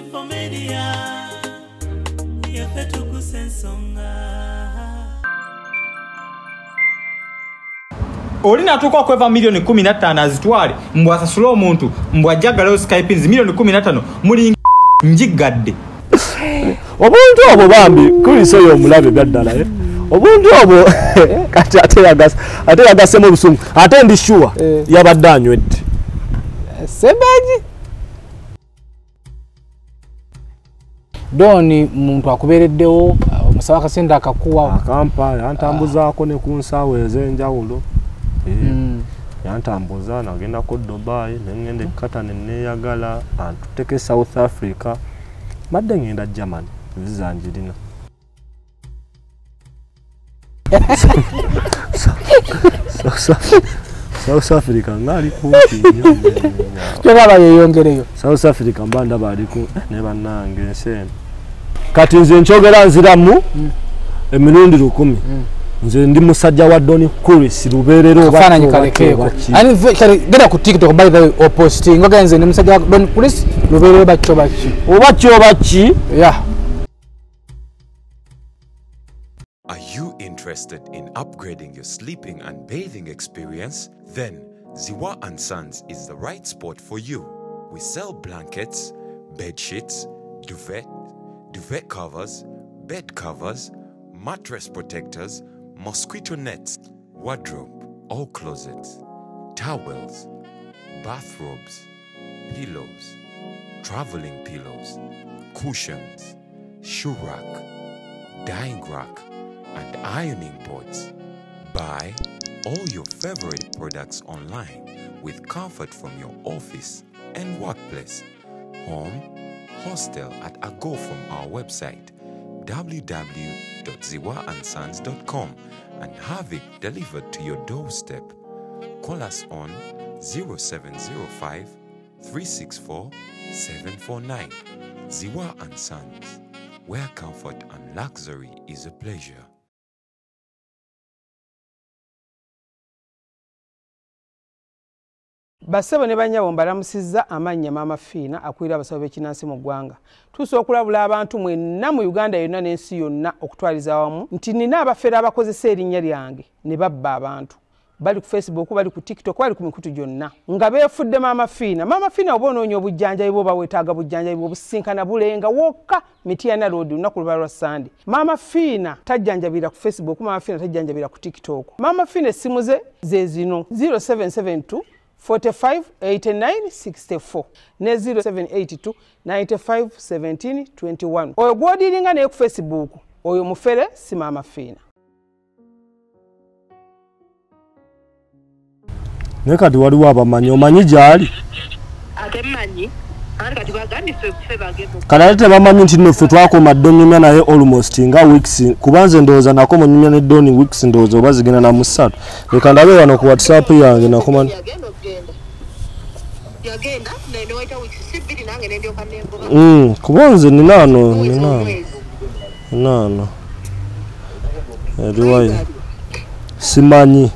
Infomedia yafetu kusensonga. Olina tuko kweva milioni 15 azitwale mbwa sasula omuntu mbwa jagala Skype milioni 15 muri njigadde. Obuntu obwo bambi kuliso yo mulabe byaddala obuntu obwo kati ate yagase mu busungu ate ndi sure yabadde anywedde sebaji doni muntu akubereddewo omusaba kasenda akakuwa akampa yantambuzaako ne ku nsaawo ez'enjawulo yantambuza nagenda ku Dubai nengende kata neneyagala antuteke South Africa madde ngenda Germany visa njirina South Africa ngali kumpi kyaba yeyongereyo South Africa mbanda bali ku ne bannange ensene kati nze nchogera nziramu emirundi 10 nze ndi musajja wa Don Chris luberero bafananye kalekeko ani gera ku TikTok by the way posting ngoga nze ndi musajja wa Don Chris luberero bacyo bachi yeah. Are you interested in upgrading your sleeping and bathing experience? Then Ziwa & Sons is the right spot for you. We sell blankets, bed sheets, duvet covers, bed covers, mattress protectors, mosquito nets, wardrobe, all closets, towels, bathrobes, pillows, traveling pillows, cushions, shoe rack, dyeing rack, and ironing boards. Buy all your favorite products online with comfort from your office and workplace, home, hostel at a go from our website www.ziwaansons.com and have it delivered to your doorstep. Call us on 0705 364 749. Ziwa & Sons, where comfort and luxury is a pleasure. Basebo ne banyabo mbalamusizza amanya mama Fiina akwira abasabo b'ekinansi mu ggwanga. Tuso okulabula abantu mwenna mu Uganda yonna n'ensi yonna okutwaliza awamu nti nina abafera abakozesa erinnya lyange ne babba abantu. Bali ku Facebook, bali ku TikTok, bali ku mikutu gyonna. Nga beefudde mama Fiina. Mama Fiina oba onoonya obujjanjabi bwo bawetaaga bujjanjabi bwo businkana bulenga wokka Mityana Road lunaku lubalwa lwa Sunday. Mama Fiina tajjanjabira ku Facebook, mama Fiina tajjanjabira ku TikTok. Mama Fiina essimu ze zino 0772 45 89 64 ne 0782 95 17 21. Oyo gwodiringa ne ku Facebook oyo mufere si mama Fiina. Nekati waliwo abamanyi omanyi gyali atemanyi kati bagandise bagendo kana tebamanyi nti nno ffe twakoma ddonyumya naye almost nga weeks kubanze ndowooza nakoma nyumya ne Doni weeks ndowooza oba zigenda na musatu leka ndabe wano ku WhatsApp yange nakoma yagenda ne waita weeks sibiri nange ndio kanembo kubanze ninano eriwayi simanyi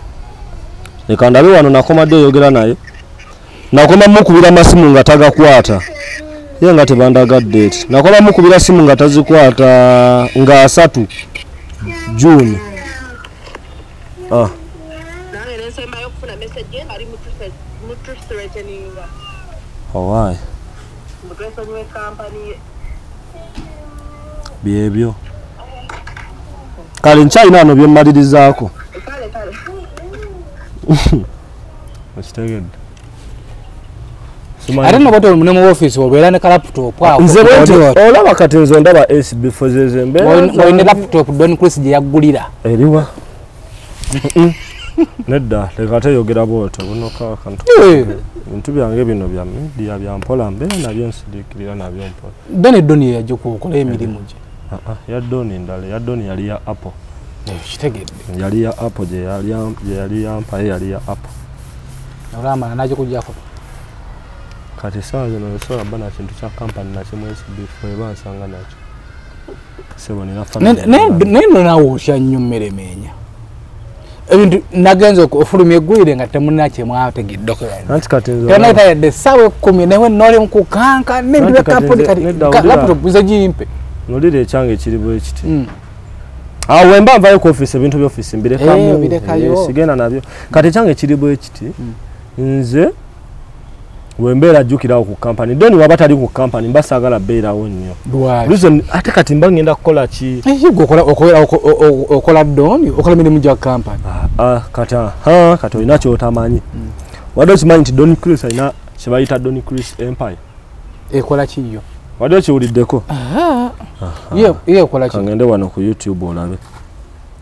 leka ndabe wano nakoma dde yogera naye nakoma mukubira masimu nga tagakwata ye nga tebandagadde eti nakoma mukubira simu nga tazikwata nga 3 June nange nesema yokufuna message ali mutrustretening why mutresuwe company byebyo kale nchayina ano byemmalirizaako kale Wachitaged. I don't know what mu name office obera ne laptop awo. Nze bwete olaba kati nzo ndaba SB fozeze mbe. Oyine laptop Don Chris je yagulira. Eriwa. Nedda lekate yogera bwoto bunoka kantu. Bintu byange bino bya media bya mpola mbe na byonsidikirira na byo mpola. Doni yaje kukola emirimu je. Ya Doni ndale ya Doni yali ya Apple. Kitegedde. Yali ya Apple je yali ya mpa yali ya Apple. Olama naje kujjako. Kati saa zino sola bana kintu kya company na kimwe SB4 bansanga nakyo. Sebo nina fana. Neno nawo sha nyumere menya. ebintu nagenzo ofulumye gwire nga temunache mwategiddoko anti katenzo tena tayadde sawe 10 newe nole nkukanka nebyo kapodi kati laptop uzajimpe nolire ekyange kiribo ekiti awo wemba nvayo ku office ebintu bya office mbirekamu sigenda nabyo kati ekyange kiribo ekiti nze wembera jukirawo ku company doni wabatali ku company mbasagala beerawo nnyo reason ate kati mba ngenda kukola ki okola doni okola mirimu gya company kati olina kyotamanyi wadde okimanyi nti Don Chris alina kyebayita Don Chris Empire ekola kiyo wadde okiwuliddeko ye ekola ki kangende wano ku YouTube olabe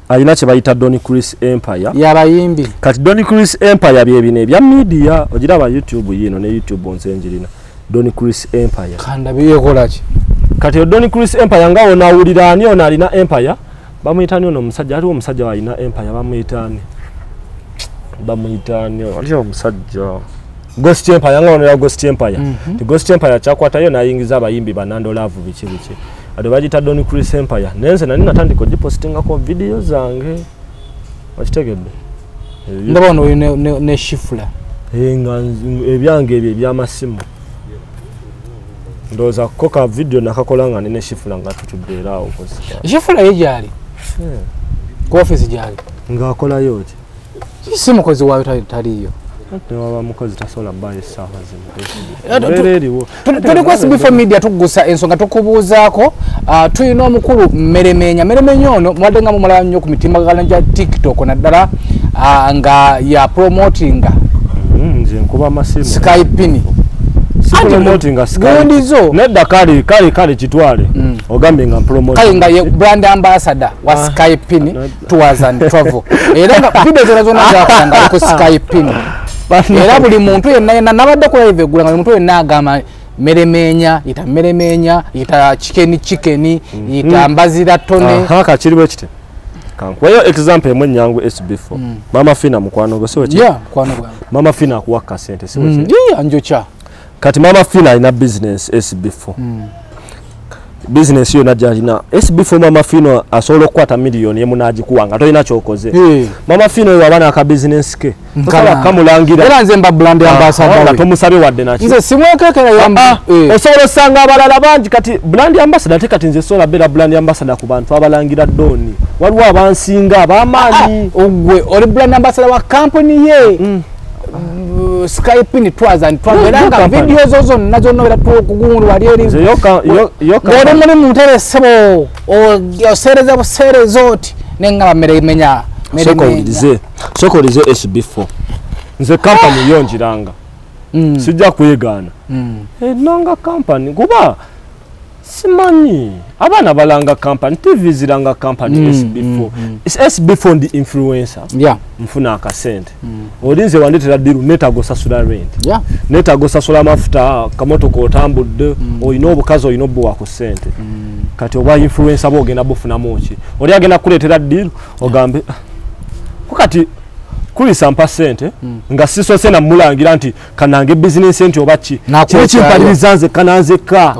alina kyebayita Don Chris Empire yabayimbi kati Don Chris Empire byebino ebya media ogiraba YouTube yino ne YouTube onsenjirina Don Chris Empire kanda byekola ki kati Don Chris Empire nga onawulira ani ono alina Empire bamuyitani ono omusajja aliwo omusajja walina Empire bamuyitani aliwo omusajja Ghost Empire nga ono ya Ghost Empire ti Ghost Empire kyakwatayo nayingiza abayimbi banando love biki ade bagita Don Chris Empire nenze nani natandika ogipostinga ko video zange wakitegedde ndaba ono ne shifula nga ebyange ebyo ebyamasimu ndoza koka video nakakola nga ne shifula nga tutudde awo kozika shifula yejali ku office jali nga akola yote simu kozi wayo taliyo waba mukozi tasola baye sawa zimu tuli kwa SB4 Media tugusa ensonga tukubuuzaako tuyina omukulu Meremenya ono mwadde nga mumulaba nnyo ku mitimbagano gya TikTok naddala nga ya promotinga nze nkuba amasimu Skype promotinga Skype nedda kale kitwale ogambe nga promoting kale nga ye brand ambassador wa Skype tours and travel era nga video zona zakanga ku Skype era buli muntu yenna nabadde ko live gula nga muntu yenna agamba Meremenya ita chicken ita mbazira tone haka kiribo kite kankwayo example emwe nyangu SB4 mama Fina mukwano gose wechi kwano gwange mama Fina akuwaka sente si wechi anjocha kati mama Fina ina business SB4 business yo najalina SB4 mama Fino asobola okukwata milioni emunaji kuwanga toyina kyokoze mama Fino wabana aka business ke kala kamulangira era nze mba brand ambassador tomusabe wadde nakyo nze simwekekera yamba osobola sanga abalala bangi kati brand ambassador kati nze sola bera brand ambassador ku bantu abalangira doni waliwo abansinga abamaani ogwe oli brand ambassador wa company ye Skype ni tours and travel era videos ozo nazo nobera tukugunu wali eri ngode muri mutere sebo o sereza bo serezoti nenga Meremenya sokolize SB4 nze company yonjiranga sijja kuyegana nanga company kuba simanyi abana balanga company TV ziranga company SB4 SB4 ndi influencer mfuna akasente olinze wandetera diru netago sasula rent netago sasula mafuta kamoto ko tambudde oyino obukazi oyino bwo wako sente kati oba influencer bogenda bufuna mochi oli agenda kuletera diru ogambe kati kuli sampa sente nga siso sena mulangira nti kanange business sente obachi chimpalizanze kananze ka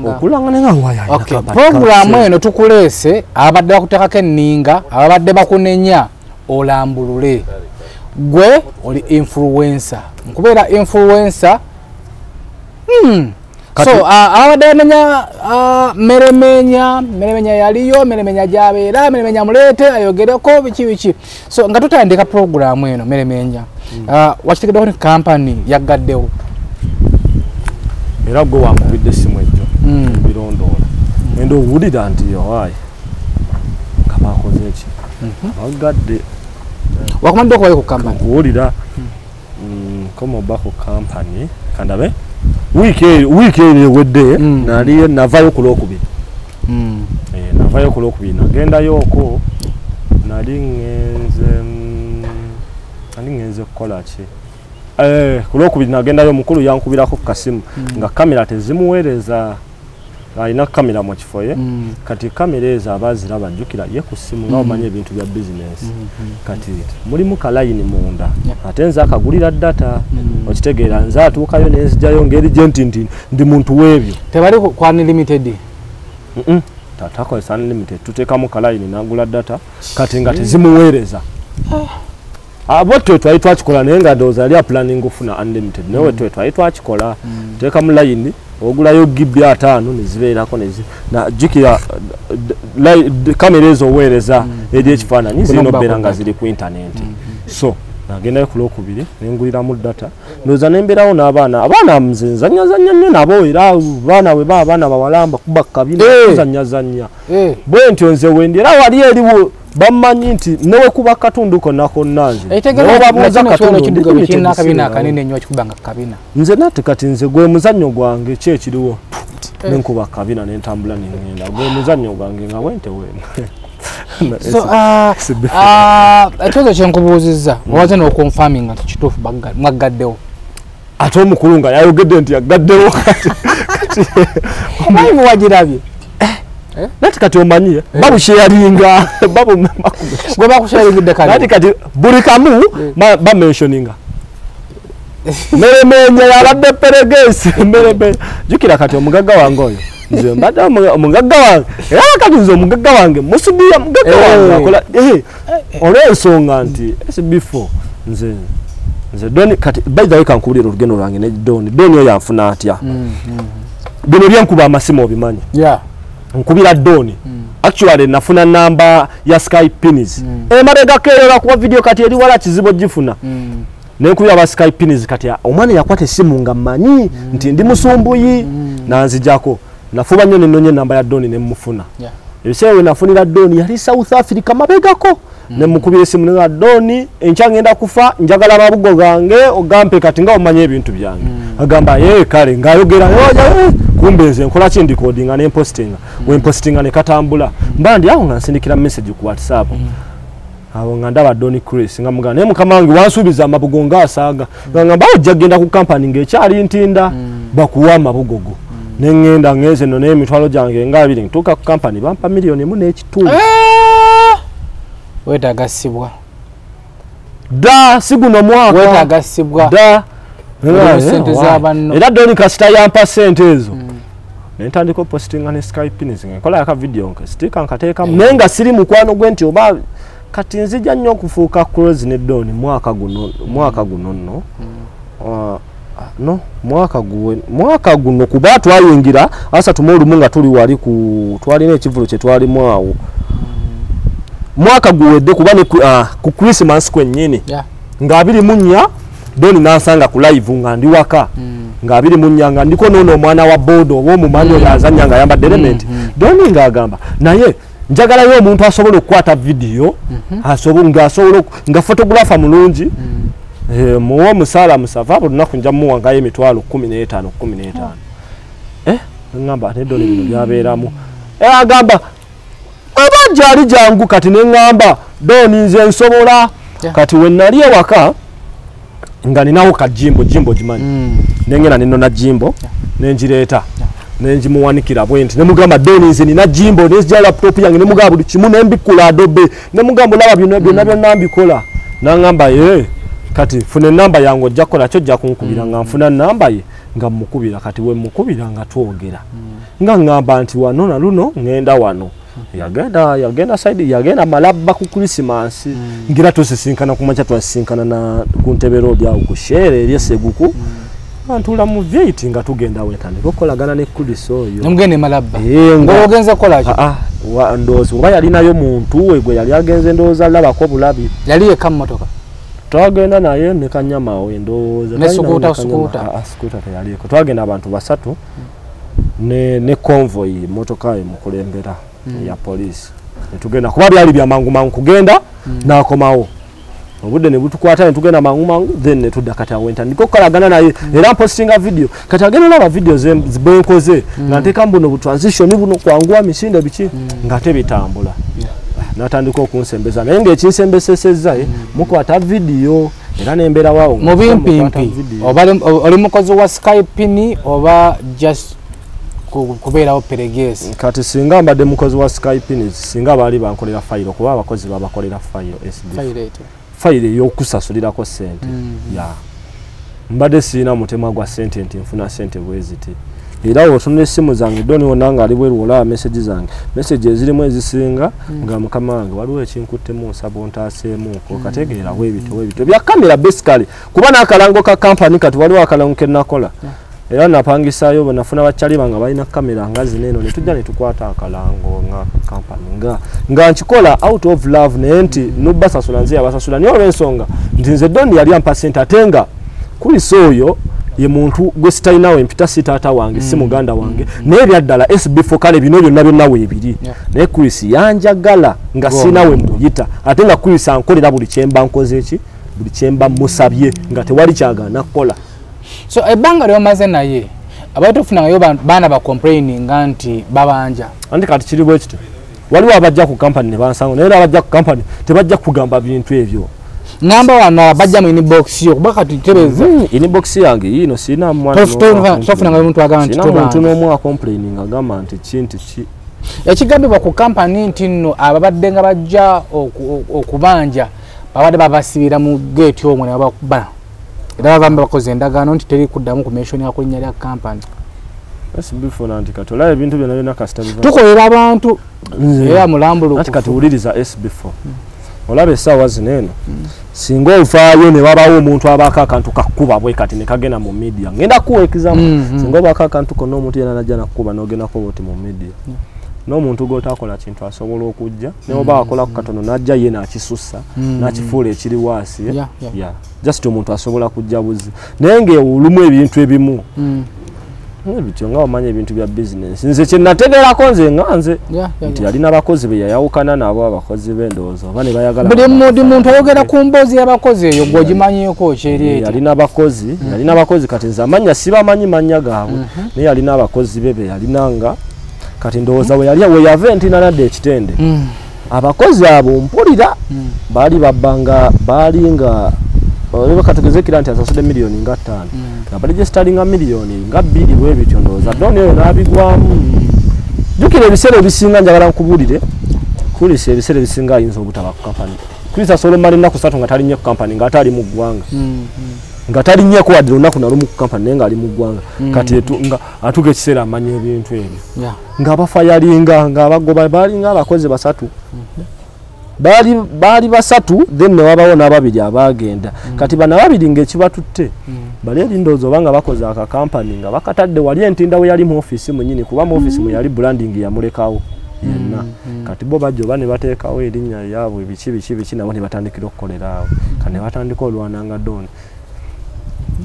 okulanga nenga waya okay program eno tukulese abadde bakutekako enninga abadde bakunenya olambulule gwe oli influencer nkubeera influencer so abadde nenya Meremenya yaliyo Meremenya jabeera Meremenya mulete ayogereko biki so nga tutandika program eno Meremenya wakitegedde ko company yagaddewo era gwe wankubidde simu ejjo birondola endo wulira nti yowayi kabakoze ki bagadde wakomande ko ku company wulira komo bako company kandabe wiki wedde nali navayo kulokubiri navayo kulokubiri nagenda yoko nali ngenze kukola ki kulokubiri nagenda yo mukulu yankubirako kasimu nga kamera tezimuwereza alina kamera mu kifoye kati kamera eza abaziraba jukira ye ku simu nga omanye ebintu bya business kati mulimu kalayini munda ate nza akagulira data okitegeera nza atuukayo nenzijayo ngeri genti ndi muntu webyo tebali kwa unlimited tatako is unlimited tutekamu kalayini nagula data kati nga tezimuweereza abo twali twakikola naye nga ndowooza yali aplanning okufuna unlimited naye twali twakikola teeka mu layini ogulayo gibi 5 nezibeerako jjukira kamera ezo oweereza eri ekifaananyi zirina obeera nga ziri ku intaneti so nagendayo ku lwokubiri nenguliramu data ndowooza nembeerawo n'abaana nze nzanyazanya nnyo nabo era baana bwe abaana bawalamba kuba kabina kuzanyazanya bwe ntyo nze wendi era wali eriwo bamanyi nti newe kuba katundu konna konna nze nate kati nze gwe muzannyo gwange ki ekiriwo nenkuba kabina nentambula nengenda gwe muzannyo gwange nga wente wena ekibazo kyenkubuuzizza owaze n'okonfaminga nti kituufu mwagaddewo ate omukulu nga yayogedde nti yagaddewo omanyi muwagirabye nati kati omanyi babusharinga gwe bakusharingidde kale nati kati buli kamu bamentioninga meremenya yabadde peregesi merebe jukira kati omugagga wange oyo nze mbadde omugagga wange era kati nze omugagga wange musubiya mugagga wange akola olw'ensonga nti before nze Doni kati by the way kankubulira olugendo lwange ne Doni oyo yanfuna atya bino byenkuba amasimu obimanyi nkubira Doni actually nafuna namba ya Skype Pinis emabega kerera kuba video kati eri wala kizibo gifuna nenkubira ba Skype Pinis kati omwana yakwata esimu nga manyi nti ndi musumbuyi nanzijako nafuba nnyo nenonye namba ya Doni nemufuna ebisewe nafunira Doni yali South Africa mabegako nemukubira esimu ne Doni enchangenda kufa njagala mabugo gange ogampe kati nga omanye ebintu byange agamba kale ngayogera kumbe nze nkola kindi codinga ne postinga we postinga ne katambula mbandi awo nga nsindikira message ku WhatsApp awo nga ndaba Doni Chris nga mugana ne mukama wange wansubiza amabugo ngasaga nga mbawo jagenda ku company ngekyali ntinda bakuwa amabugogo nengenda ngeze no n'emitwalo gyange nga 2 ntuka ku company bampa milioni 1.2 wetagasibwa da siguno mwaka wetagasibwa da sente z'abanno era Doni kasita yampa sente ezo nentandika postinga ne Skype Pinis nkola yaka video nke stika nkateeka nenga siri mukwano gwenti oba kati nzija nnyo okufuuka close ne Doni mwaka guno no no mwaka guno kuba twayingira asa tumolumu nga tuli wali ku twalina ekivulo kye twali mwawo mwaka guwedde kuba ne ku Christmas kwennyini nga 24 Doni nansanga ku live nga ndi waka nga 24 nga ndiko nono omwana wa bodo obo mumanyo yazanya nga yamba element Doni nga agamba naye njagala yo omuntu asobola okukwata video asobola nga photographer mulungi muwa musala musava olunaku nja muwa ngayo emitwalo 15 ngamba ne Doni bino byabeeramu agamba abajali jangu kati nengamba Doni nze nsobola kati wenali ewaka nga ninawo kajimbo jimanyi nengena nino jimbo nenjireeta nenjimuwanikira bwenti nemugamba Doni nze nina jimbo nezija laptop yange nemugamba buli kimu nembikula Adobe nemugamba laba byonna nambikola nangamba kati fune namba yango jakola kyo jakunkubira nga nfuna namba ye nga mukubira kati we mukubira nga twogera nga ngamba nti wano na luno ngenda wano yagenda side yagenda malaba ku Christmas ngira tusisinkana kumacha twasinkana na kuntebe road ya kushere elyeseguku antula mu vieti nga tugenda wetane kokolagana ne kuliso yo mugende malaba ngogenza kola wa ndozi nga yali nayo muntu wegwe yali agenze ndoza laba ko bulabi yali ekam motoka twagenda naye ne kanyama wendoza ne sukuta sukuta yali ko twagenda abantu basatu ne convoy motoka mukulembera ya police tugenda kuba byali bya mangu kugenda nakomawo obudde ne butukwata ne tugenda mangu then ne tudda kati awenta ndiko kolagana naye era postinga video kati agenda laba video zibenkoze nateka mbuno bu transition buno kwangwa misinde biki ngate bitambula natandika okunsembeza naye ng'ekinsembesesezza mukwata video era nembera wawo mu bimpimpi oli mukozi wa Skype ni oba just kubeerawo peregesi kati singa mbadde mukozi wa Skype ni singa baali bankolera file kuba abakozi babakolera file SD file y'okusasulirako sente mbadde siina mutemwa gwa sente nti nfuna sente bweziti era otunula essimu zange Doni wonanga ali bweru olaba message zange message ezirimu ezisinga nga mukama wange waliwo ekinkuttemu nsaba ontaaseemuko kategeera webito bya kamera basically kuba n'akalango ka company kati waliwo akalango ke nakola era napangisayo banafuna bakyali banga balina kamera nga zineeno ne tujja ne tukwata akalango nga company nga nkikola out of love nenti nubasasula nze abasasula niyo olw'ensonga nti nze Doni yali ampa sente atenga kuli soyo ye muntu gwe sitayinawe mpita sitaata wange si muganda wange naye byaddala SB4 kale bino byonna byonna weebiri naye Chris yanjagala nga sinawe mbuyita ate nga Chris ankolera buli kyemba nkoze eki buli kyemba musabye nga tewali kyagaana kukola so ebbanga lyomaze naye abantu ofunayo baana ba complaining nti babanja anti kati kiri bwe kiti waliwo abajja ku company ne bansanga naye abajja ku company tebajja kugamba bintu ebyo ngamba wana bajja mu inbox yo kuba kati tereza inbox yange yino sina mwana tofuna nga muntu agamba nti toba muntu n'omu complaining agamba nti kintu ki ekigambibwa ku company nti nno ababadde nga bajja okubanja babadde babasibira mu gate omwe ne babakuba era bamba bakoze endagaano nti teri kuddamu ku mention ya kulinnya lya company SB4 nanti katola ebintu byonna byonna kasita biva tukolera abantu era mulambulukufu nanti kati wuliriza SB4 olabe essaawa zineeno singa ovaayo ne wabawo omuntu abaako akantu kakkuba bwe kati ne kagenda mu media ngenda kuwa example singa obaako akantu konna omuntu yena najja nakkuba n'ogendako bwoti mu media n'omuntu gw'otaakola kintu asobola okujja ne oba akola ku katono n'ajja ye n'akisussa n'akifuula ekiri waasi just omuntu asobola kujja buzi naye ng'olumu ebintu ebimu bityo nga wamanya ebintu bya business nze kye nategeerako nze nga nze nti yalina abakozi be yayawukana nabo abakozi b'endowooza oba ne bayagala buli muntu ayogera ku mboozi y'abakozi eyo gw'ogimanyiiko kyeri yalina abakozi kati nze amanya sibamanyi mannya gaabwe naye yalina abakozi be yalinanga kati ndowooza we yava entinanadde ekitende abakozi abo mpulira baali babbanga baali nga oleba katugeze kira nti asasudde miliyoni nga 5 nga baligestalinga nga miliyoni nga 2 bwe bityo ndowooza Doni oyo n'abigwamu jjukira ebiseera ebisinga njagala nkubulire Chris ebiseera ebisinga ayinza obutaba ku company Chris asobola omala ennaku 3 nga talinnye ku company nga ate ali mu ggwanga nga talinnyeko wadde olunaku nalumu ku company naye nga ali mu ggwanga kati nga atuga ekiseera amanya ebintu ebyo nga bafayalinga nga abagoba baalinga abakozi 3 bali 3 then ne wabawo n'ababiri abagenda kati bana babiri ng'ekibatutte bali erindoozo banga bakoze aka company nga bakatadde wali entinda we yali mu office munyini kuba mu office mwe yali branding yamulekawo yenna kati bo bajjo bane bateekawo erinnya yaabwe biki nabo ne batandikira okukolera awo kane batandika olwananga Doni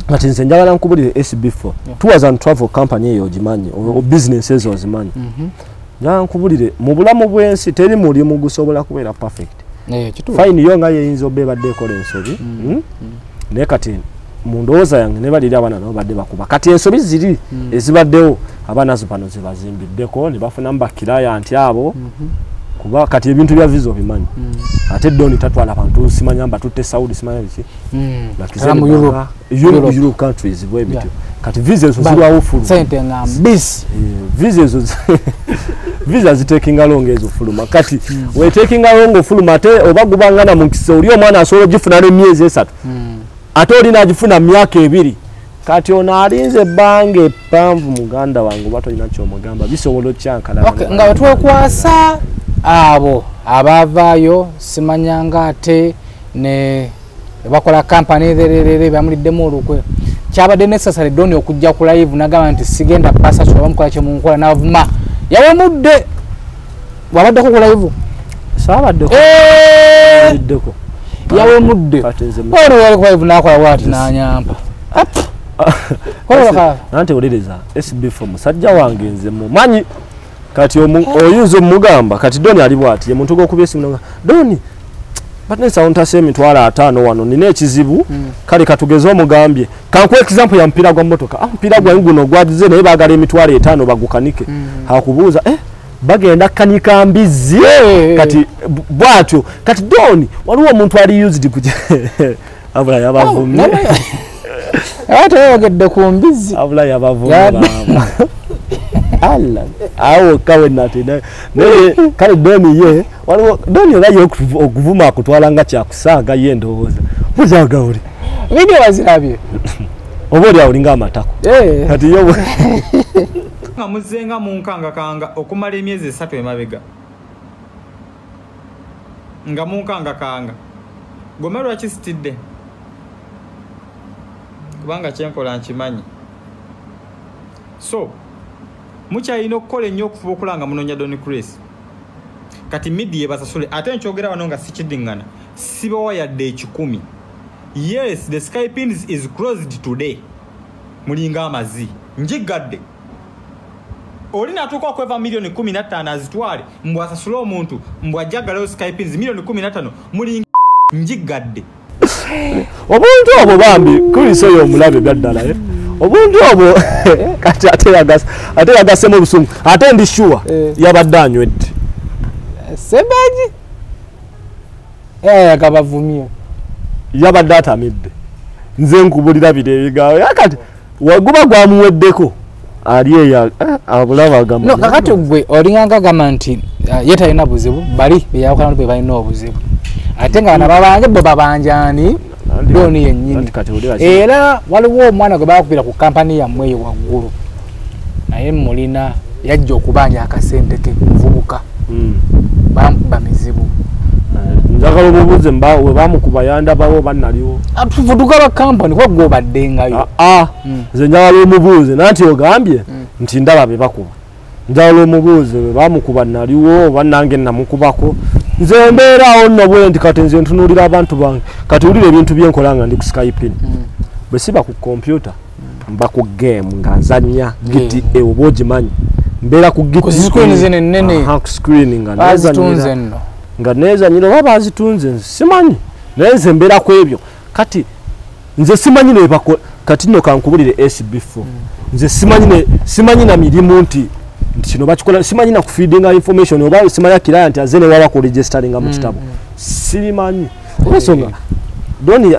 kati nze njagala nkubulire SB4 tours and travel company eyo ogimanyi o business ezo ozimanyi njagala nkubulire mu bulamu bw'ensi teri mulimu gusobola kubeera perfect fine yo nga yeyinza obebadde ekola ensobi naye kati mu ndowooza yange ne baliri abaana nabo badde bakuba kati ensobi ziri ezibaddewo abaana zo bano zibazimbiddeko ne bafunamu bakiraya nti abo kuba kati ebintu bya visa obimanyi ate Doni tatwala abantu simanyamba tutte Saudi simanya biki mu Europe countries bwe bityo kati visa ezo zirwawo fulu sente ngambisi visa ezo visa zitaking along ezo fuluma kati we taking along fuluma ate oba gubangana mu kisa oli omwana asobola gifuna ne myezi 3 ate oli n'agifuna myaka 2 kati ono alinze bange eppanvu muganda wange oba tolina kyomugamba bisobola okyankala nga twekwasa abo abavaayo simanyanga ate ne bakola kampani ererere bamuliddemu olukwe kyabadde necessary Doni okujja ku live nagamba nti sigenda pasa so bamukola kye munkola navuma yawemudde wabaddeko ku live sabaddeko iddeko yawemudde ono yali ku live nakola wati nanyamba nante olireza SB4 musajja wange nze mumanyi kati oyinza omugamba kati Doni ali bwati ye muntu gokubye esimu Doni batnesa ontase emitwalo 5 wano nina ekizibu kale katugeze omugambye kankuwa example ya mpira gwa motoka mpira gwa nguno gwagize naye bagala emitwalo 5 bagukanike hakubuuza bagenda kanika mbizi kati bwatyo kati Doni waliwo omuntu ali used kuje abula yabavumye ate yogedde ku mbizi abula yabavumye Allah awo kawe natina naye kale Doni ye waliwo Doni olayo okuvuma akutwala nga kyakusaaga ye ndowooza muzaga oli video wazirabye oboli awo linga amatako kati yo nga muzenga munkanga okumala emyezi 3 emabega nga munkanga gome lwaki sitidde kubanga kyenkola nkimanyi so mukyalina okukola ennyo okufuba okulanga munoonya Don Chris kati media ebasasule ate nkyogera wano nga sikiddingana sibawa yadde 10. Yes, the Sky Pins is closed today mulinga amazi njigadde olina atuuka okweva milioni 15 azitwale mbwasasula omuntu mbwajjagalayo Sky Pins milioni 15 mulinga njigadde obuntu obwo bambi kuliso yo omulabe byaddala obuntu obwo kati ate yagasemu obusungu ate ndi sure yabadde anywedde sebaji yakabavumye yabadde atamidde nze nkubulira bire ebigawo yakati waguba gwamuweddeko ali eya abulaba agamba no kakati gwe olinganga gamba nti yetalina buzibu bali beyawukana be balina obuzibu ate nga bana babanja bo babanjani doni yennyini era waliwo omwana gwe bakubira ku kampani yammwe eyo waggulu naye mulina yajja okubanja akasente ke muvubuka bamukuba mizibu njagala omubuuze we bamukuba yandabawo bannaliwo atuvuduka ba kampani kwa gwe obaddengayo nze njagala omubuuze nanti ogambye nti ndaba be bakuba njagala omubuuze we bamukuba naliwo bannange namukubako nze mbeeraawo nno bwe nti kati nze ntunuulira abantu bange kati wulira ebintu byenkola nga ndi ku Skype bwe siba ku kompyuta mba ku game nga nzanya GTA oba ogimanyi mbeera ku screen nga nezanyira oba bazitunze simanyi naye nze mbeera ku ebyo kati nze simanyi nebako kati nno kankubulire SB4 nze simanyi na mirimu nti kino bakikola simanyi na kufeedinga information oba simanyi client azene waba ku registering mu kitabo simanyi olwensonga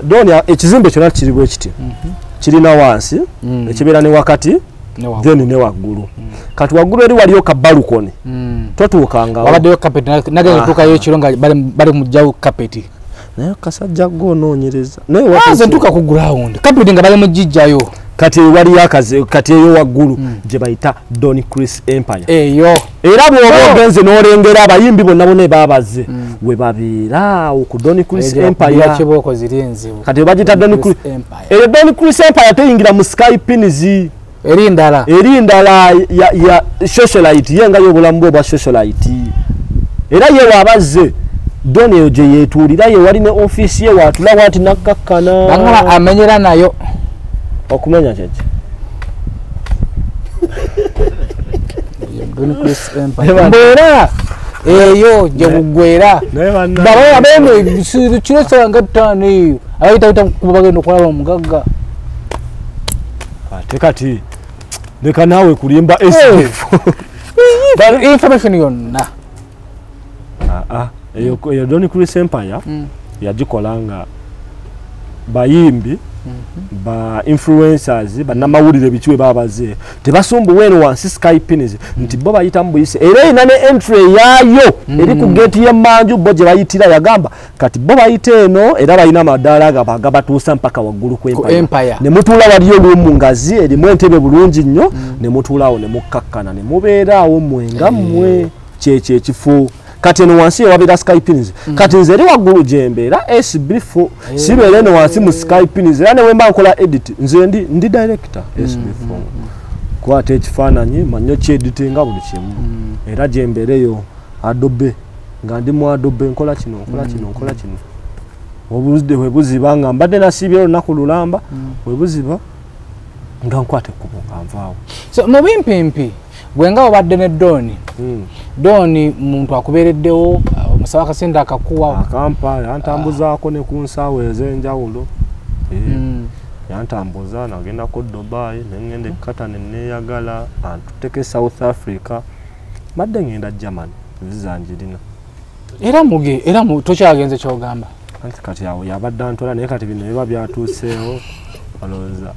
doni ekizimbe kyonna kiribwe kiti kirina wansi ekibeera ne wakati then ne waggulu kati waggulu eri waliyo ka balcony totuukanga wabaddeyo carpet nagenda tuukayo ekiro nga bali mujjawo carpet naye kasajja goonoonyereza naye nze ntuuka ku ground carpet nga bali mugijjayo kati waliyo akaze kati eyo waggulu gye bayita Don Chris Empire eyo era bw'oba ogenze n'olengera abayimbi bonna bonna baabaze we babeera ku Don Chris Empire kiboko ziri enzibu kati bagita Don Chris Empire eyo Don Chris Empire teyingira mu Sky Pins eri ndala ya socialite yenga y'obulamu bwe bwa socialite era ye waabazze Don eyo gye yeetuulira ye wali ne office ye waatula waati nakkakkana bangala amenyera nayo okumenya kyeki mbeera eyo gye bugwera babaye abene kiro sanga ttaano eyo abayita kuba bagenda okulaba omugagga ate kati leka naawe kulimba information yonna eyo Don Chris Empire yagikola nga bayimbi ba influencers bannamawulire bikiwe babaze tebasumbuwa eno wansi Sky Pins nti bo bayita mbuyise era ina ne entry yaayo eri ku gate y'emmanju bo gye bayitira yagamba kati bo bayita eno era balina amadaala gabatuusa mpaka waggulu ku Empire ne mutuula waliyo lumu ngazi erimu entebe bulungi nnyo ne mutuulaawo ne mukkakkana ne mubeeraawo mwenga mmwe kyekyo ekifo kati eno wansi ewabira Sky Pins kati nze eri waggulu gyembeera SB4 sibeera eno wansi mu Sky Pins era ne wemba nkola edit nze ndi director SB4 kwata ekifaananyi manyo kyeditinga buli kimu era gyembeereyo Adobe nga ndi mu Adobe nkola kino obuzde bwe buziba nga mbadde nasiibye olunaku lulamba bwe buziba nga nkwate ekkubo nga nvaawo so mu bimpimpi bwenga obadde ne Doni muntu akubeereddewo omusaba akasente akakuwa akampa yantambuzaako ne ku nsaawo ez'enjawulo yantambuza nagenda ko Dubai nengenda ekkata nenneeyagala antuteke South Africa madde ngenda Germany zizanjirina era tokyagenze kyogamba kati awo yabadde antola naye kati bino biba byatuuseewo alowooza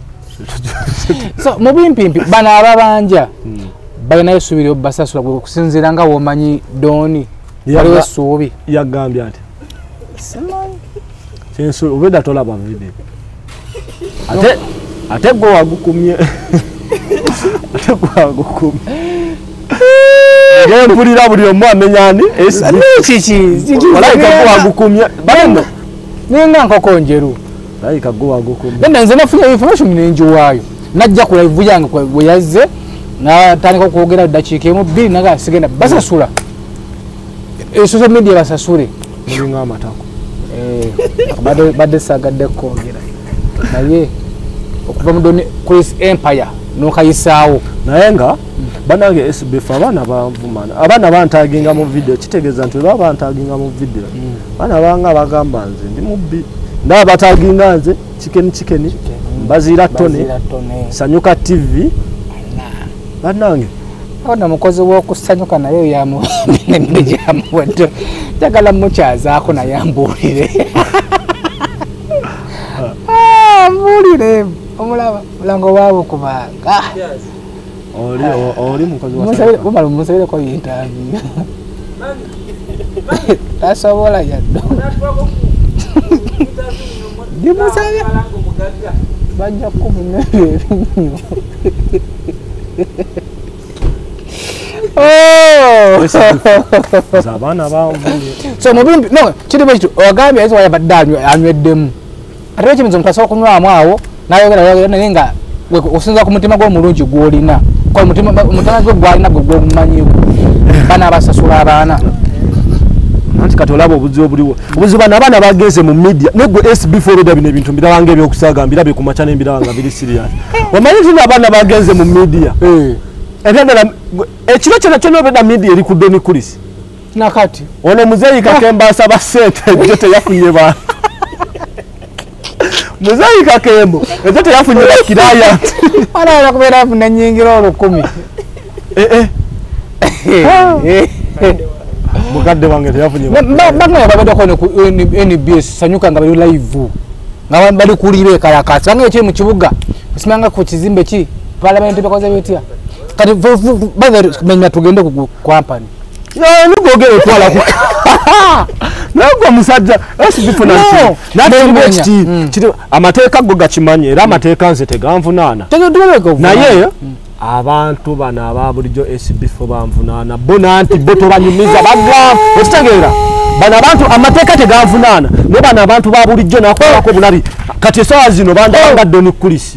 so mu bimpimpi bano ababanja balinayo essuubi basasula okusinziira nga womanyi Doni waliwo essuubi yagambye ati obedda tolaba video ate gwe wagukumye Gwagukumi. Ngempulira buli omu amenyani kiki walaika gwagukumya bano ninga nkoko njeru laika gwagukumya nenda nze nafunye information nenji waayo najja ku live yange bwe yazze natandika okwogera dakiika emu bbiri naga sigenda basasula social media basasule mulinga amatako badde sagadde kwogera naye okuva mu Chris Empire nokayisaawo naye nga banange SBF abaana bavumana abaana bantaginga mu video kitegeeza nti baba bantaginga mu video bana banga bagamba nze ndi mubbi ndaba bataginga nze chicken bazira tone Sanyuka TV banange ona mukozi w'okusanyuka naye yamuwadde njagala mukyazaako naye ambuulire ambuulire omulaba mulango waabo kubanga oli mukozi wa musabireko interview tasobola yaddo ndimusabye bajja kubunebyo abaana bavumye so mubimbi no kiri bwe kito ogambye ezo yabadde anweddemu ate ekimizo mutasobola kunywamu awo nayogera naye nga osinza ku mutima gw'omulungi gw'olina omutima gwe gwalina gwe gw'omumanyiwo bana abasasula abaana anti kati olaba obuzibu buliwo obuzibu bano abaana bagenze mu media negwe SB4 oleda bino ebintu mbirabanga ebyokusaaga mbirabye ku maca n'embirabanga biri serious omanyi nti abaana bagenze mu media ebyagala ekiro kyona kyona obeda media eri ku Doni Chris nakati ono muzeeyi Kakemba asaba ssente ejo teyafunye bantu muzeeyi Kakembo ejo teyafunye bakiraya ala kubeera afuna nyingira olukumi mukadde wange teyafunye banga babadde ko NBS Sanyuka nga bali live nga bali kulire kalakasi banga ekye mu kibuga kusimanga ku kizimbe ki parliament bakoze betya kati bother menya tugende ku company nugogere twala ku nagwa musajja SB4 nanti amateeka go gakimanye era amateeka nze teganvunaana naye abantu bana ababulijjo SB4 banvunaana bona nti bo tobanyumiza bagamba okitegeera bana abantu amateeka teganvunaana ne bana abantu babulijjo nakolako bulabi kati esawa zino bandanga Doni Chris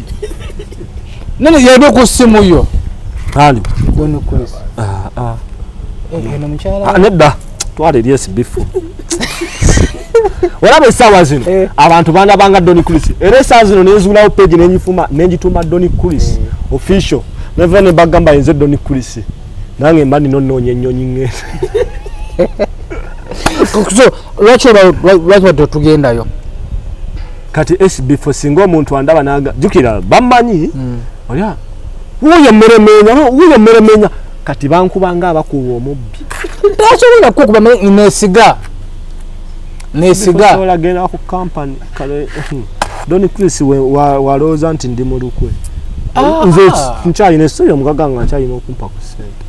nene yebe ku simu yo hali Doni Chris nedda twale eri SB4 olaba esawa zino abantu bandabanga Doni Chris era esawa zino nenzulawo page nenjituma Doni Chris official nevene bagamba yenze Doni Chris nange mba ninonoonya ennyonyi ng'ezo so lwaki tugendayo kati SB4 singa omuntu andaba naga jukira bamanyi olya wuyo mmeremenya kati bankubanga abakuwa omubbi tasobola kukuba nesiga olagenda ku company kale Doni Chris walooza nti ndi mu lukwe nze nkyalina essoya omugaga nga nkyalina okumpa ku ssente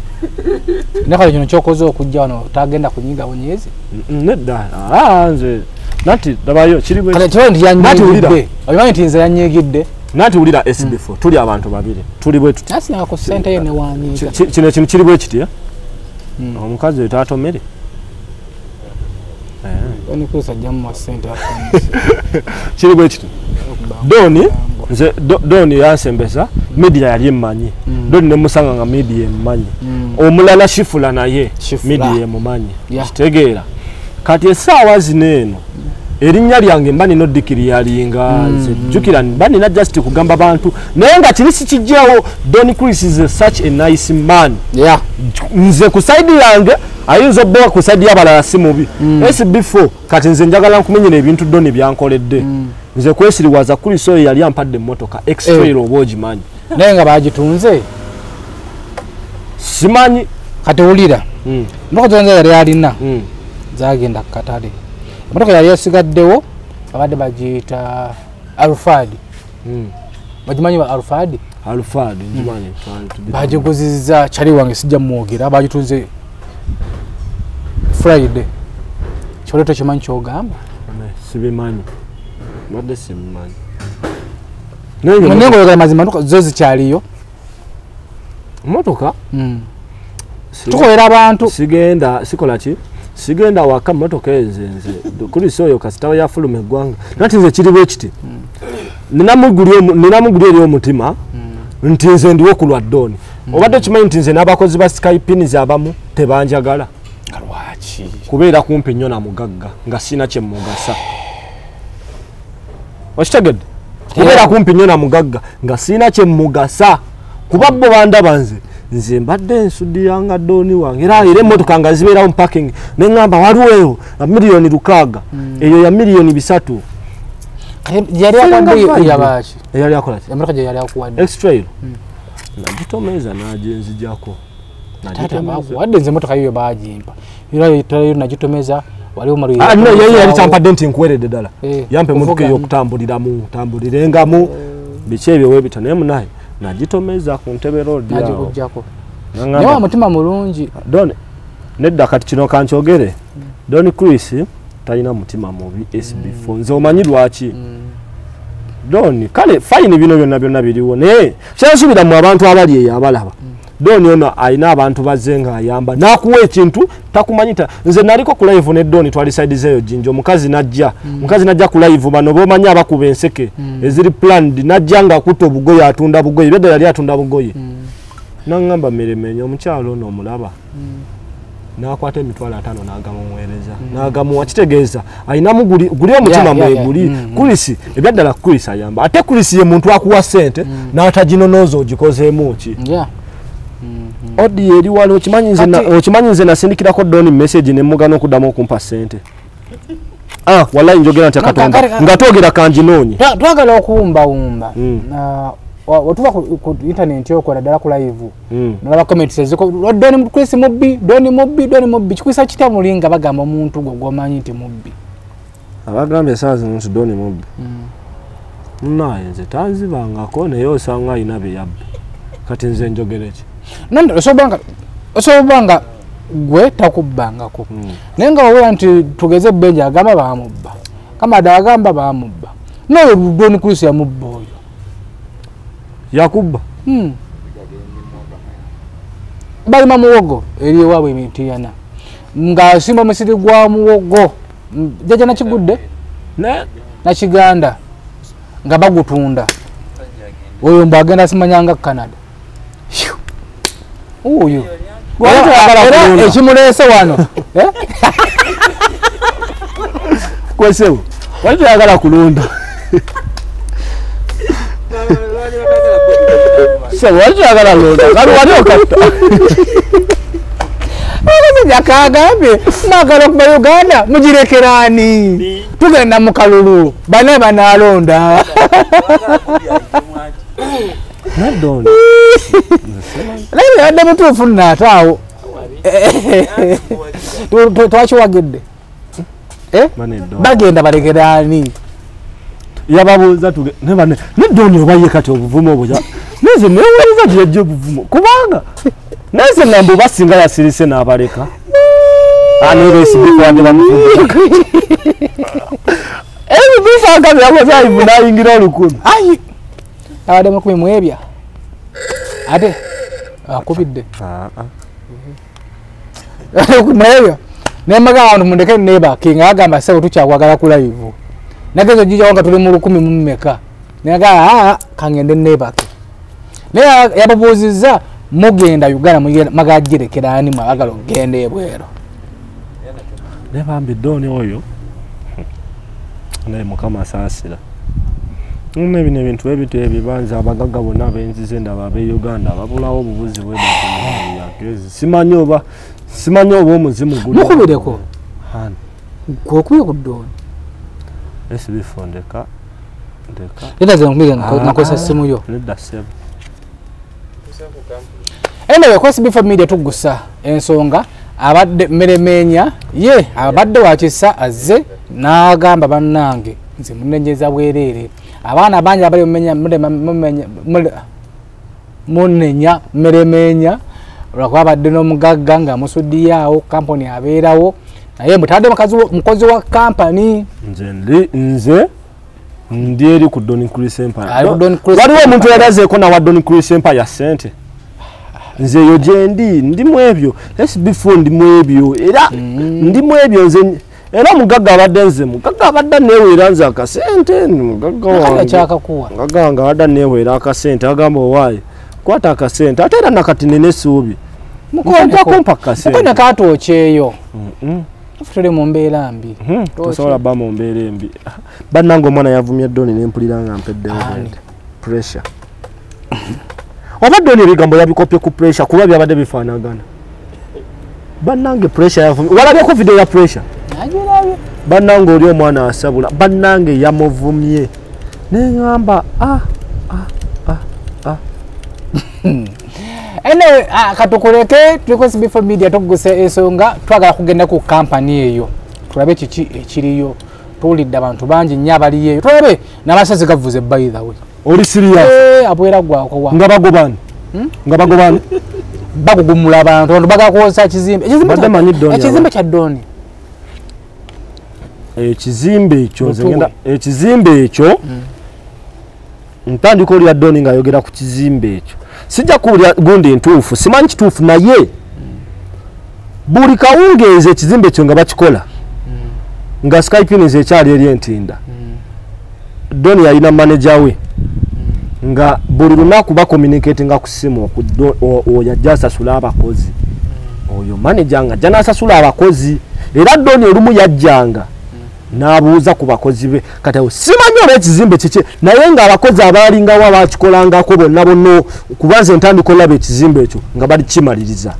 nakale kino kyokoze okujja wano tagenda kunyiga bunyezi nedda nze nati dabayo kiri bwe omanyi nti nze yanyigidde nati wulira SB4 tuli abantu babiri tuli bwe tuti nasinga ku ssente ye newanyiga kino kintu kiri bwe kiti omukazi oyo taatomere Doni Chris ajjamu ssente kiri bwe kiti Doni yansembeza media yali emmanyi Doni nemusanga nga media emmanyi omulala Shifula naye media emumanyi kitegeera kati essaawa zino eno erinnya lyange mba nino dikiri yalinga nze jjukira mba nina just kugamba bantu naye nga kiri sikijjawo Doni Chris is such a nice man nze ku side yange ayinza obbowa ku side y'abalala si mubi SB4 kati nze njagala nkumenyera ebintu Doni byankoledde nze kwesiriwaza kuli soyo yali ampadde emmotoka extrail oba ogimanyi naye nga bagitunze simanyi kati wulira emmotoka zonze yali alina zagenda ku katale emmotoka yali esigaddewo abadde bagiyita Alfadi bagimanyi ba Alfadi njimanyi bagiguzizza kyali wange sijja mwogera bagitunze Friday kyoleto kimanyi kyogamba sibimanyi madde sibimanyi nengo yoga mazima nduko zo zikyaliyo motoka tukolera abantu sigenda sikola ki sigenda waka motoka ezenze kuri soyo kasitawa ya fulume gwanga nati nze kiri bwekiti ninamugulyo eri omutima nti nze ndiwo ku lwaddoni obadde kimanyi nti nze n'abakozi ba Skypins abamu tebanjagala lwaki kubeera kumpi nnyo na mugagga nga sina kye mugasa okitegedde kubeera kumpi nnyo na mugagga nga sina kye mugasa kuba bo bandaba nze mbadde ensudi yanga doni wange era emmotoka nga zibeerawo mu parking neŋŋamba waliwo eyo miliyoni 600 eyo ya miliyoni 3 yali akwadde yabaki eyali akola ki emotoka gye yali akuwadde extrail nagitomeza nagenzijako wadde nze emotoka yiyo bagimpa era nagitomeza waliwo malu yeye yali tampadde nti nkuweredde ddala yampe emotoka ey'okutambuliramu tambulirengamu biki ebyo webita naye munaye nagitomeza ku ntebe road nagikugjako naye wa mutima mulungi Don nedda kati kino kankyogere Don Chris talina mutima mubi SB4 nze omanyi lwaki Don kale fine bino byonna biriwo naye kyasubira mu abantu abali eyo abalaba Don ono alina abantu bazenga ayamba nakuwa ekintu takumanyita nze naliko ku live ne Don twali side zeyo jinjo mukazi najja ku live bano bomanyi abakuba enseke eziri planned najja nga akuta obugoye atunda bugoye bedda yali atunda bugoye nangamba meremenya omukyalo ono omulaba nakwata emitwalo 5 n'agamuweereza n'agamuwa kitegeeza ayinamu guli omutima mweguli kulisi ebyaddala kulisi ayamba ate kulisi ye muntu akuwa sente n'ataginonooza ogikozeemu ki odi eri wali okimanyi nze nasindikirako Don message ne mugano okuddamu okumpa sente wallahi njogera nti Katonda nga twogera kanjinoonye twagala okuwumbawumba watuva ku internet yokola ddala ku live nalaba comments eziko Don Chris mubbi Don mubbi kikwisa kitya mulinga bagamba omuntu gwomanyi nti mubbi abagambye esaazi nti Don mubbi naye nze tanzibangako naye osanga alina byeyabbi kati nze njogere ki nande osobanga gwe takubbangako naye nga wawera nti tugeze Benja agamba bamubba Kamada agamba bamubba naye Don Chris yamubba oyo yakubba bali mamuwogo eri ewaabwe emitiyana nga simba musiri gwa muwogo jaja nakigudde nakiganda nga bagutunda oyo mbagenda simanyanga Canada oyo era ekimulese wano kwesewo wali tuyagala kulunda wali tuyagala lunda kali wali okatta jakagambye mwagala okuba Uganda mugirekerani tugenda mu kalulu bane banalonda nadoni naye yadde mutuufu naataawo twakiwagidde bagenda balekerani yababuuza nedoni obaye kati obuvumo obwo neze neweza gyejja obuvumo kubanga neze nambu basinga yasirise n'abaleka anebeesibikwande bamufuga ebibisangazi yakozaivu nayingira olukumi ayi abadde mukumi mwebya ate akubidde mwebya nemaga abantu mundeke neba kinga agamba sewo tukyakwagala ku live nagezo jija wanga tuli mu 10 mmeka naga kangende neba naye yababuuziza mugenda Uganda magajirekerani mwagala ogende ebwero nebambi Don oyo naye mukama asaasira bino ebintu ebito ebibanza abagagga bonna benzize ndaba abe Uganda babulawo obubuzi bwebagezi simanyi oba omuzimu guli mukubireko kwekuye ku Don SB4 ndeka etaze nkubiga nakozesa simu yo nedda sebo anyway kwa SB4 media tugusa ensonga abadde meremenya ye abadde wakisa azze n'agamba bannange nze munenjeza bwerere abaana bangi abali munenya meremenya lwakuba abadde n'omugagga nga musuddiyawo kampuni abeerawo naye mutadde mukozi wa kampani nze ndi eri ku Don Chris Empire waliwo omuntu yalazeeko nawa Don Chris Empire sente nze yo gyendi ndimu ebyo SB4 ndimu ebyo era ndimu ebyo nze era mugagga abadde nze mugagga abadde neweera nze akasente mugagga wange mugagga wange abadde neweera akasente agamba owaaye kwata akasente ate era nakati nene essuubi mukonja kumpa akasente mukone katokyeyo tuli mu mbeera mbi tosobola ba mu mbeera embi bannange omwana yavumye Doni nempulira nga mpeddewo pressure obadde ebigambo yabikopye ku pressure kuba byabadde bifaanagana bannange pressure yavumye walabyeko video ya pressure bannange oli omwana asabula bannange yamuvumye neŋŋamba anyway katukuleke tuliko SB4 Media tuguse ensonga twagala kugenda ku kampani eyo tulabe kiki ekiriyo tuwulidde abantu bangi nnyo abaliyo tulabe n'amasazi gavuze by the way oli serious abwera gwakowa nga bagobani nga bagobani bagugumula abantu bagakosa ekizimbe kya Doni ekizimbe ekyo ngenda ekizimbe ekyo ntandika oli ya Doni nga yogera ku kizimbe ekyo sijja kuwulira gundi entuufu simanyi kituufu naye buli kawungeezi ekizimbe ekyo nga bakikola nga Skype nze ekyali eri entinda Doni yalina manager we nga buli lunaku bakomunikatinga ku ssimu oyo ajja asasula abakozi oyo manager nga ajja n'asasula abakozi era Doni olumu yajjanga n'abuuza ku bakozi be kati simanyi oba ekizimbe kiki naye nga abakozi abalingawo abakikolangako bonna kubanza entandika olaba ekizimbe ekyo nga bali kimaliriza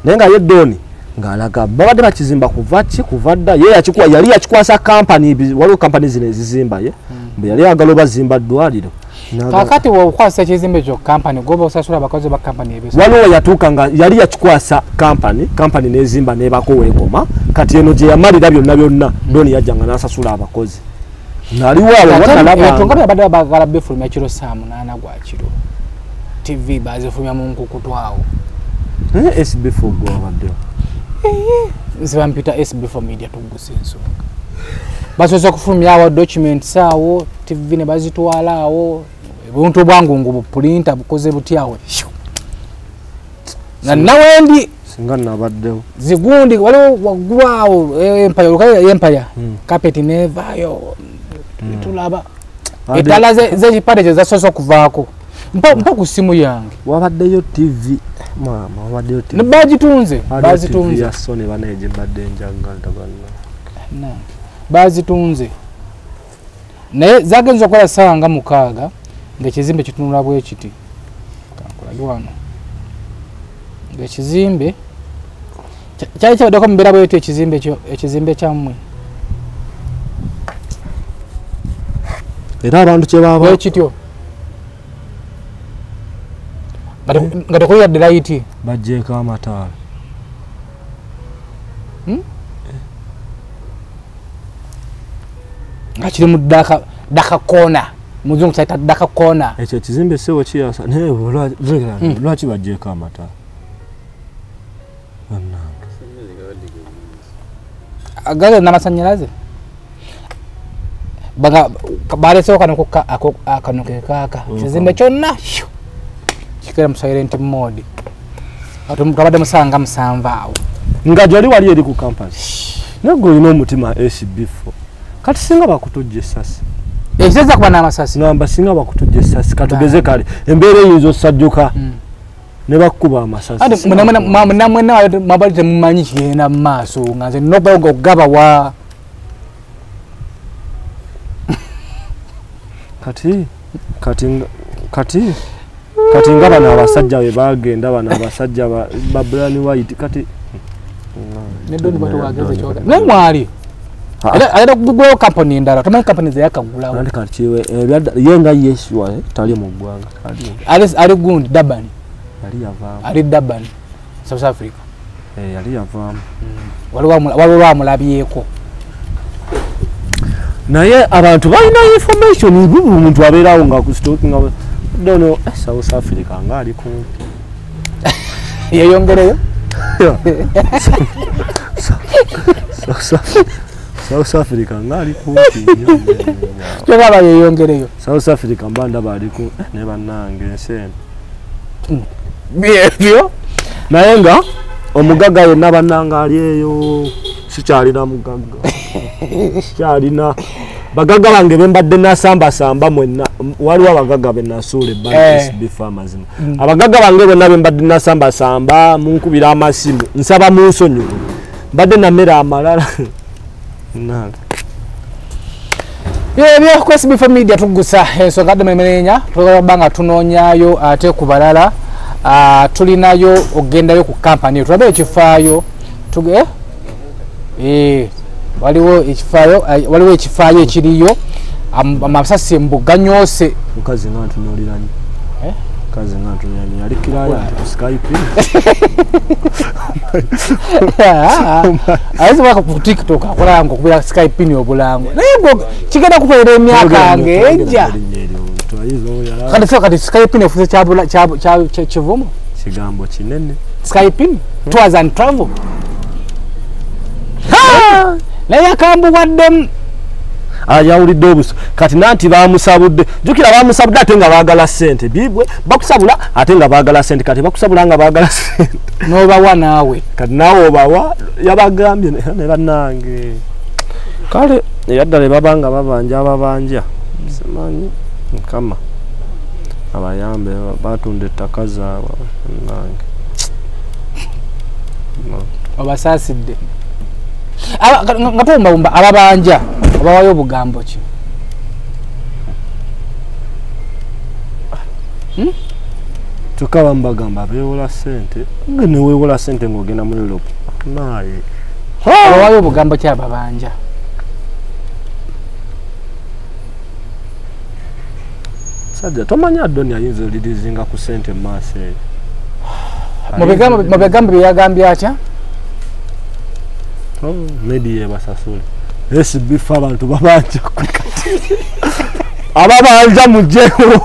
naye nga ye Doni ng'alaga babadde bakizimba kuva dda ye yali yakikwasa kampani waliwo kampani zino ezizimba ye bwe yali agala bazimba ddwaliro kakati wokwasa ekizimbe ekyo kampani goba osasula abakozi ba kampani ebiso waliwo yatuuka nga yali yakikwasa kampani nezimba nebako weekoma kati eno gye yamalira byonna Doni yajjanga n'asasula abakozi naliwo tonga byabadde bagala befulumya kiro 8 gwa kiro TV bazifulumya mu nkukutu awo SB4 gwabaddewo nze bampita SB4 Media tuguse ensonga basoza kufulumya awo documents awo TV ne bazitwala awo ebintu bwangu buprinta bukoze butyawe na nawendi singa nabaddewo zigundi waliwo wagwawo empire carpet nevayo tulaba etala z'ekipande zasoza okuvaako mpa ku simu yange wabaddeyo TV mama wabaddeyo TV bazitunze ya Sony baneje badde njagala bana bazitunze naye zagenza okukola ssaawa nga 6 ng'ekizimbe kitunula bwe kiti kankulage wano ng'ekizimbe kyali kyabaddeko mu mbeera bwetyo ekizimbe kyammwe era abantu kyebaba bwe kityo nga tekulira layiti bajjeeko amataala nga kiri mu daka kona muzungu kyaita daka kona ekyo ekizimbe sewo kiyasa naye lwaki bajjeeko amataala agaze n'amasanyalaze balesewo akano kekaka ekizimbe kyonna kikera mu silent mode kabadde musanga 7 awo nga gyali wali eri ku campus nago olina omutima SB4 kati singa bakutujja essasi ekiteza kuba n'amasasi ngamba singa bakutujja essasi katugeze kale embeera eyinza osajjuka ne bakkuba amasasi mwena mabali temumanyi kigenda mu maaso nga nze nina okubawo ngaokugaba wa kati nga bano abasajja be bagenda bano abasajja ba Brian White kati nedoni batu wageze kyoda nemwali ayenda kugulawo kampani endala tomanyi kampani zeyakagulawo andi katiwe yenga yeshua tali mu ggwanga ali gundi Durban yali yavaamu ali Durban South Africa yali yavaamu waliwo lwamulabyeko naye abantu balina information ibubu omuntu abeerawo nga kustalkinga dono South Africa nga ali kumpi yeyongereyo South Africa nga ali kumpi kyogaba yeyongereyo South Africa mbanda bali ku ne bannange ensene byebyo naye nga omugagga yenna bannanga ali eyo sikyalina mugagga sikyalina bagagga bange bembadde nasambasamba mwenna waliwo abagagga benasuula ebbalibifa amazima abagagga bange bonna bembadde nasambasamba munkubira amasimu nsaba munsonyiwe mbadde namera amalala byebyo ku SB4 Media tugusa ensonga ddememerenya twagala tunoonyayo ate ku balala tulinayo ogendayo ku kampani tulabe ekifaayo waliwo ekifaayo ekiriyo amasasi embuga nyose mukazi ngantunuliranye kazi ngantunuliranye yali kiraya ku Skype ayisobola ku TikTok akola ngo kubira Skype ni obulango naye kigenda kukolera emyaka ngeja kati Skype ni ofuse kivumo kigambo kinene Skype tours and travel naye akambuwaddemu yawulidde obuso kati nanti bamusabudde jukira bamusabudde ate nga baagala ssente bibwe bakusabula ate nga baagala ssente kati bakusabula nga baagala ssente n'obawa naawe kati naawe obawa yabagambye ne bannange kale eyaddala babanga babanja ababanja simanyi nkama abayambe batunda ettaka zaabwe nange obasaasidde nga tuwumbawumba ababanja abawayo obugambo ki tukaba mbagamba beewola ssente nga neweewola ssente ng'ogenda mu Europe naye abawayo obugambo ki ababanja sajja tomanya Adoni ayinza olirizinga ku ssente mu maaso eyo mu bigambo bye yagambye atya media basasule SB4 abantu babanja ababanja mujeewo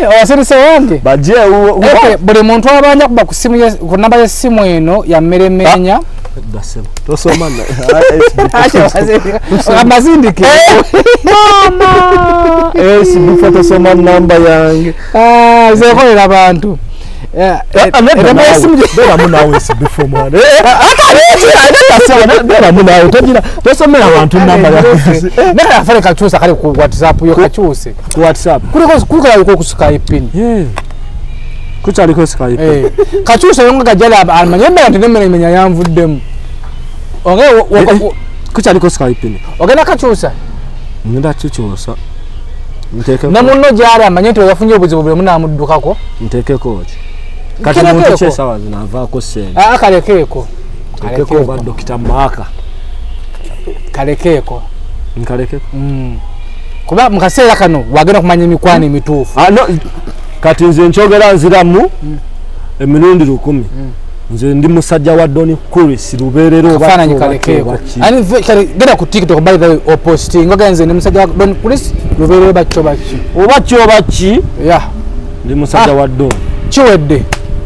owasirise wange bajeewo buli muntu abanja kuba ku namba y'essimu eno ya mmeremenya tosoma amazindike SB4 tosoma namba yange zekolera abantu tosomera abantu nafale kakyusa kale ku WhatsApp yo kakyuse ku WhatsApp kuliko ku Skype kuchaliko Skype kakyusa yonga gajala amanyembe ntenemenya yanvuddemu kuchaliko Skype ogenda kakyusa ngenda kikyusa na munno gyali amanye nti yafunye obuzibu bwe munamuddukako ntekeko ki kati muntu kyesawa zinavaako ssente kalekeeko ba Dr. Maka kalekeeko nkalekeko kuba mu kaseera kano wagenda kumanya emikwano emituufu kati nze nkyogera nziramu emirundi 10 nze ndi musajja wa Don Chris lubeerera obafananyi kalekeeko ani genda ku TikTok by the way oposting ngoga nze ndi musajja wa Don Chris lubeerera baki ndi musajja wa Don kiwedde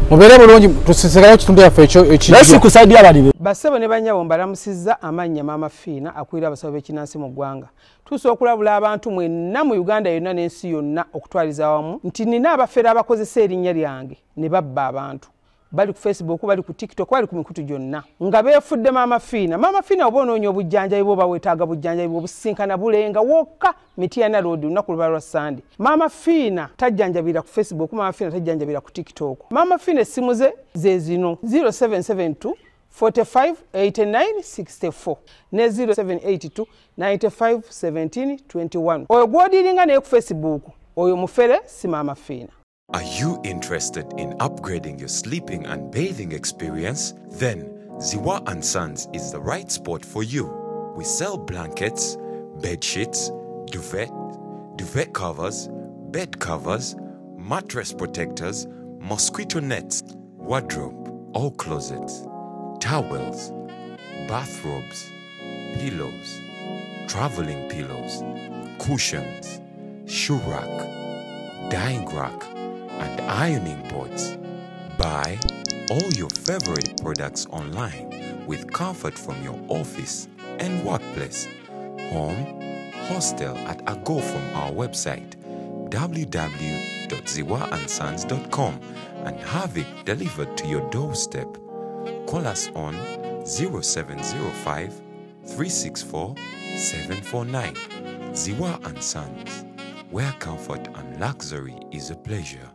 mubeere bulungi tusisekayo kitundu yaffe ekyo kusaidia abalibe bassebo ne banyabo mbalamusizza amannya Maama Fiina akulira abasawo b'ekinnansi mu ggwanga tusobola okulabula abantu mwenna mu Uganda yonna n'ensi yonna okutwaliza awamu nti nina abafere abakozesa erinnya lyange ne babba abantu bali ku Facebook bali ku TikTok bali ku mikutu gyonna nga beefudde Maama Fiina. Maama Fiina oba onoonya obujjanjabi bwo bawetaaga bujjanjabi bwobusinkana bulenga wokka Mityana Road lunaku luba lwa Sunday. Maama Fiina tajjanjabira ku Facebook, Maama Fiina tajjanjabira ku TikTok. Maama Fiina essimu ze zino 0772 45 89 64 ne 0782 95 17 21. Oyo gw'odiringa naye ku Facebook oyo mufere si Maama Fiina. Are you interested in upgrading your sleeping and bathing experience? Then Ziwa & Sons is the right spot for you. We sell blankets, bed sheets, duvet covers, bed covers, mattress protectors, mosquito nets, wardrobe, all closets, towels, bathrobes, pillows, traveling pillows, cushions, shoe rack, dyeing rack, and ironing boards. Buy all your favorite products online with comfort from your office and workplace, home, hostel, at a go from our website www.ziwa-sons.com. www.ziwaansons.com and have it delivered to your doorstep. Call us on 0705 364 749. Ziwa and Sons, where comfort and luxury is a pleasure.